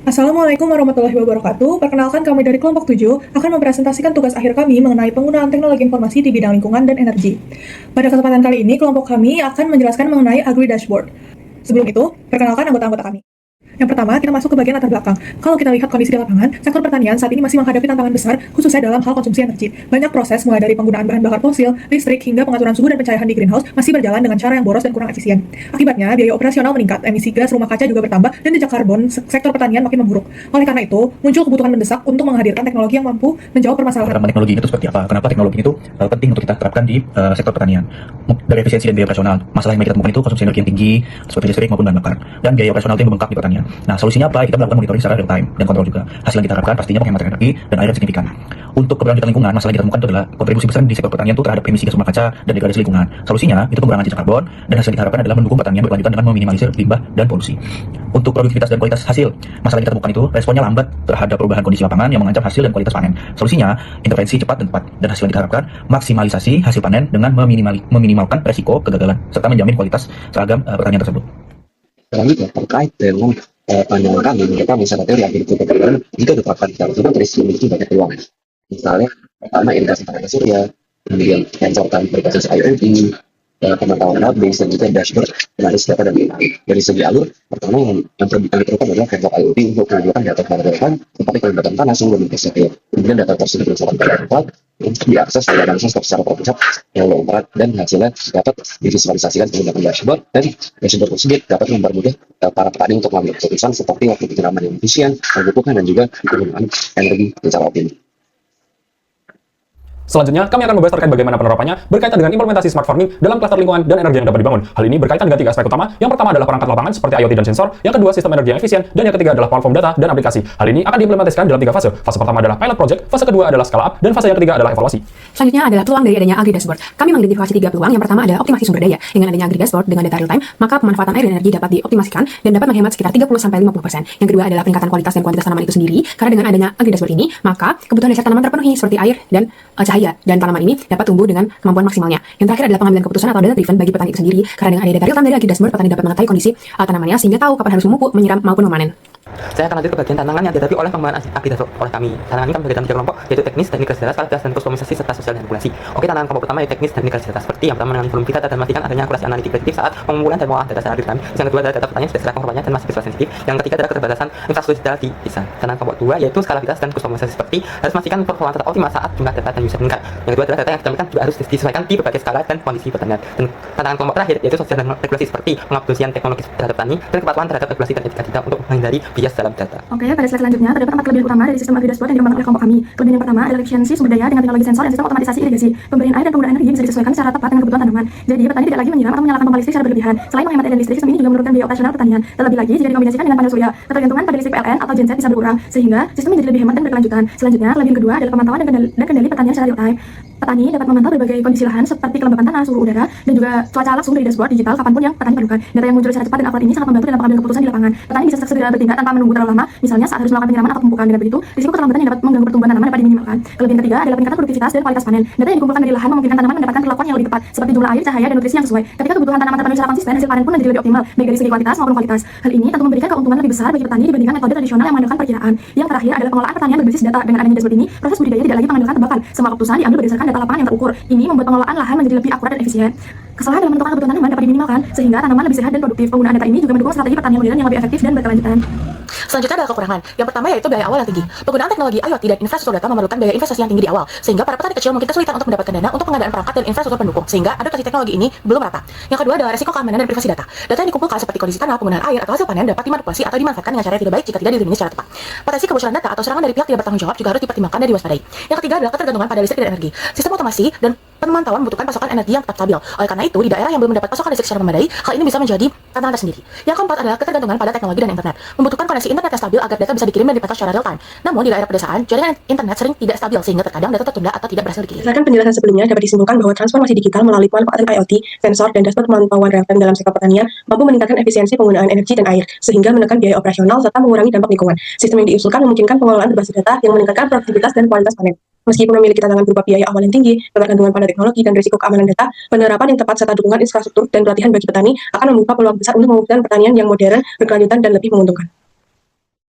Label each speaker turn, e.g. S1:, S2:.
S1: Assalamualaikum warahmatullahi wabarakatuh. Perkenalkan kami dari kelompok 7 akan mempresentasikan tugas akhir kami mengenai penggunaan teknologi informasi di bidang lingkungan dan energi. Pada kesempatan kali ini, kelompok kami akan menjelaskan mengenai Agri Dashboard. Sebelum itu, perkenalkan anggota-anggota kami. Yang pertama, kita masuk ke bagian latar belakang. Kalau kita lihat kondisi di lapangan, sektor pertanian saat ini masih menghadapi tantangan besar, khususnya dalam hal konsumsi energi. Banyak proses, mulai dari penggunaan bahan bakar fosil, listrik, hingga pengaturan suhu dan pencahayaan di greenhouse, masih berjalan dengan cara yang boros dan kurang efisien. Akibatnya, biaya operasional meningkat, emisi gas rumah kaca juga bertambah, dan jejak karbon sektor pertanian makin memburuk. Oleh karena itu, muncul kebutuhan mendesak untuk menghadirkan teknologi yang mampu menjawab permasalahan.
S2: Penerapan teknologi itu seperti apa? Kenapa teknologi itu penting untuk kita terapkan di sektor pertanian? Dari efisiensi dan biaya operasional, masalah yang kita temukan itu konsumsi energi yang tinggi, seperti listrik maupun bahan bakar, dan biaya operasional itu yang membengkak di pertanian. Nah, solusinya apa? Kita melakukan monitoring secara real time dan kontrol juga. Hasil yang kita harapkan pastinya penghematan energi dan air yang signifikan. Untuk keberlanjutan lingkungan, masalah yang kita temukan itu adalah kontribusi besar di sektor pertanian itu terhadap emisi gas rumah kaca dan degradasi lingkungan. Solusinya itu pengurangan jejak karbon, dan hasil yang kita harapkan adalah mendukung pertanian berkelanjutan dengan meminimalisir limbah dan polusi. Untuk produktivitas dan kualitas hasil, masalah yang kita temukan itu responnya lambat terhadap perubahan kondisi lapangan yang mengancam hasil dan kualitas panen. Solusinya intervensi cepat dan tepat, dan hasil yang kita harapkan maksimalisasi hasil panen dengan meminimalkan resiko kegagalan serta menjamin kualitas seragam pertanian tersebut.
S3: Selanjutnya terkait dengan pandangan kami, menurut kami secara teori agrikultur jika diterapkan secara sistematis memiliki banyak peluang. Misalnya, pertama irigasi panen surya, kemudian sensor tanpa berbasis IoT, pemantauan database dan juga dashboard analisis data dan AI. Dari segi alur, pertama yang diperlukan adalah framework IoT untuk menunjukkan data pada depan seperti kelembapan tanah, suhu dan intensitas. Kemudian data tersebut berdasarkan pada tempat untuk diakses dan dianalisis secara terpusat yang low berat, dan hasilnya dapat divisualisasikan menggunakan dashboard, dan dashboard tersebut dapat mempermudah para petani untuk mengambil keputusan seperti waktu penyiraman yang efisien, pemupukan, dan juga penggunaan energi secara optimal.
S4: Selanjutnya, kami akan membahas terkait bagaimana penerapannya berkaitan dengan implementasi smart farming dalam klaster lingkungan dan energi yang dapat dibangun. Hal ini berkaitan dengan 3 aspek utama. Yang pertama adalah perangkat lapangan seperti IoT dan sensor, yang kedua sistem energi yang efisien, dan yang ketiga adalah platform data dan aplikasi. Hal ini akan diimplementasikan dalam 3 fase. Fase pertama adalah pilot project, fase kedua adalah scale up, dan fase yang ketiga adalah evaluasi.
S5: Selanjutnya adalah peluang dari adanya Agri Dashboard. Kami mengidentifikasi 3 peluang. Yang pertama adalah optimasi sumber daya. Dengan adanya Agri Dashboard dengan data real time, maka pemanfaatan air dan energi dapat dioptimasikan dan dapat menghemat sekitar 30-50%. Yang kedua adalah peningkatan kualitas dan kuantitas tanaman itu sendiri. Karena dengan adanya Agri Dashboard ini, maka kebutuhan dasar tanaman terpenuhi seperti air dan cahaya, dan tanaman ini dapat tumbuh dengan kemampuan maksimalnya. Yang terakhir adalah pengambilan keputusan atau data driven bagi petani itu sendiri. Karena dengan adanya data real time dari Agri Dashboard, petani dapat mengetahui kondisi tanamannya sehingga tahu kapan harus memupuk, menyiram maupun memanen.
S6: Saya akan lanjut ke bagian tantangan yang dihadapi oleh pengembangan Agri Dashboard oleh kami. Tantangan ini kami bagi dalam 3 kelompok, yaitu teknis, teknik kesejahteraan, kualitas, dan kustomisasi serta sosial dan regulasi. Oke, tantangan kelompok pertama yaitu teknis, teknik kesejahteraan, seperti yang pertama mengenai volume data dan memastikan adanya akurasi analitik prediktif saat pengumpulan dan pengolahan data secara real time. Yang kedua adalah data pertanian sudah seragam korbannya dan masih visual sensitif. Yang ketiga adalah keterbatasan infrastruktur digital di desa. Tantangan kelompok 2 yaitu skalabilitas dan kustomisasi, seperti harus memastikan performa data optimal saat jumlah data dan user meningkat. Yang kedua adalah data yang ditampilkan juga harus disesuaikan di berbagai skala dan kondisi pertanian. Dan tantangan kelompok terakhir yaitu sosial dan regulasi, seperti pengaplikasian teknologi terhadap petani dan kepatuhan terhadap regulasi dan etika data untuk menghindari bias dalam data.
S1: Oke, pada slide selanjutnya terdapat 4 kelebihan utama dari sistem Agri Dashboard yang dikembangkan oleh kelompok kami. Kelebihan yang pertama adalah efisiensi sumber daya dengan teknologi sensor dan sistem otomatisasi irigasi. Pemberian air dan penggunaan energi bisa disesuaikan secara tepat dengan kebutuhan tanaman. Jadi petani tidak lagi menyiram atau menyalakan pompa listrik secara berlebihan. Selain menghemat air dan listrik, sistem ini juga menurunkan biaya operasional pertanian. Terlebih lagi jika dikombinasikan dengan panel surya, ketergantungan pada listrik PLN atau genset bisa berkurang, sehingga sistem menjadi lebih hemat dan berkelanjutan. Selanjutnya, kelebihan kedua adalah pemantauan dan kendali pertanian secara real time. Petani dapat memantau berbagai kondisi lahan seperti kelembapan tanah, suhu udara, dan juga cuaca langsung dari dashboard digital kapanpun yang petani perlukan. Data yang muncul secara cepat dan akurat ini sangat membantu dalam pengambilan keputusan di lapangan. Petani bisa segera bertindak tanpa menunggu terlalu lama, misalnya saat harus melakukan penyiraman atau pemupukan. Dengan begitu, risiko keterlambatan yang dapat mengganggu pertumbuhan tanaman dapat diminimalkan. Kelebihan ketiga adalah peningkatan produktivitas dan kualitas panen. Data yang dikumpulkan dari lahan memungkinkan tanaman mendapatkan perlakuan yang lebih tepat, seperti jumlah air, cahaya, dan nutrisi yang sesuai. Ketika kebutuhan tanaman terpenuhi secara konsisten, hasil panen pun menjadi lebih optimal, baik dari segi kuantitas maupun kualitas. Hal ini tentu memberikan keuntungan lebih besar bagi petani dibandingkan metode tradisional yang mengandalkan perkiraan. Yang terakhir adalah pengelolaan pertanian berbasis data. Dengan adanya dashboard ini, proses budidaya tidak lagi mengandalkan tebakan. Semua keputusan diambil berdasarkan data lapangan yang terukur. Ini membuat pengelolaan lahan menjadi lebih akurat dan efisien. Kesalahan dalam menentukan kebutuhan tanaman dapat diminimalkan, sehingga tanaman lebih sehat dan produktif. Penggunaan data ini juga mendukung strategi pertanian modern yang lebih efektif dan berkelanjutan.
S5: Selanjutnya adalah kekurangan. Yang pertama yaitu biaya awal yang tinggi. Penggunaan teknologi IoT dan infrastruktur data memerlukan biaya investasi yang tinggi di awal, sehingga para petani kecil mungkin kesulitan untuk mendapatkan dana untuk pengadaan perangkat dan infrastruktur pendukung, sehingga adaptasi teknologi ini belum rata. Yang kedua adalah resiko keamanan dan privasi data. Data yang dikumpulkan seperti kondisi tanah, penggunaan air, atau hasil panen dapat dimanipulasi atau dimanfaatkan dengan cara yang tidak baik jika tidak dilindungi secara tepat. Potensi kebocoran data atau serangan dari pihak tidak bertanggung jawab juga harus dipertimbangkan dan diwaspadai. Yang ketiga adalah ketergantungan pada listrik dan energi. Sistem otomasi dan pemantauan membutuhkan pasokan energi yang tetap stabil. Oleh karena itu, di daerah yang belum mendapat pasokan listrik secara memadai, hal ini bisa menjadi tantangan tersendiri. Yang keempat adalah ketergantungan pada teknologi dan internet. Membutuhkan koneksi internet yang stabil agar data bisa dikirim dan dipantau secara real time. Namun di daerah pedesaan, jaringan internet sering tidak stabil sehingga terkadang data tertunda atau tidak berhasil dikirim.
S1: Berdasarkan penjelasan sebelumnya, dapat disimpulkan bahwa transformasi digital melalui pemanfaatan IoT, sensor, dan dashboard pemantauan real time dalam sektor pertanian mampu meningkatkan efisiensi penggunaan energi dan air, sehingga menekan biaya operasional serta mengurangi dampak lingkungan. Sistem yang diusulkan memungkinkan pengelolaan berbasis data yang meningkatkan produktivitas dan kualitas panen. Meskipun memiliki tantangan berupa biaya awal yang tinggi, ketergantungan pada teknologi, dan risiko keamanan data, penerapan yang tepat serta dukungan infrastruktur dan pelatihan bagi petani akan membuka peluang besar untuk mewujudkan pertanian yang modern, berkelanjutan, dan lebih menguntungkan.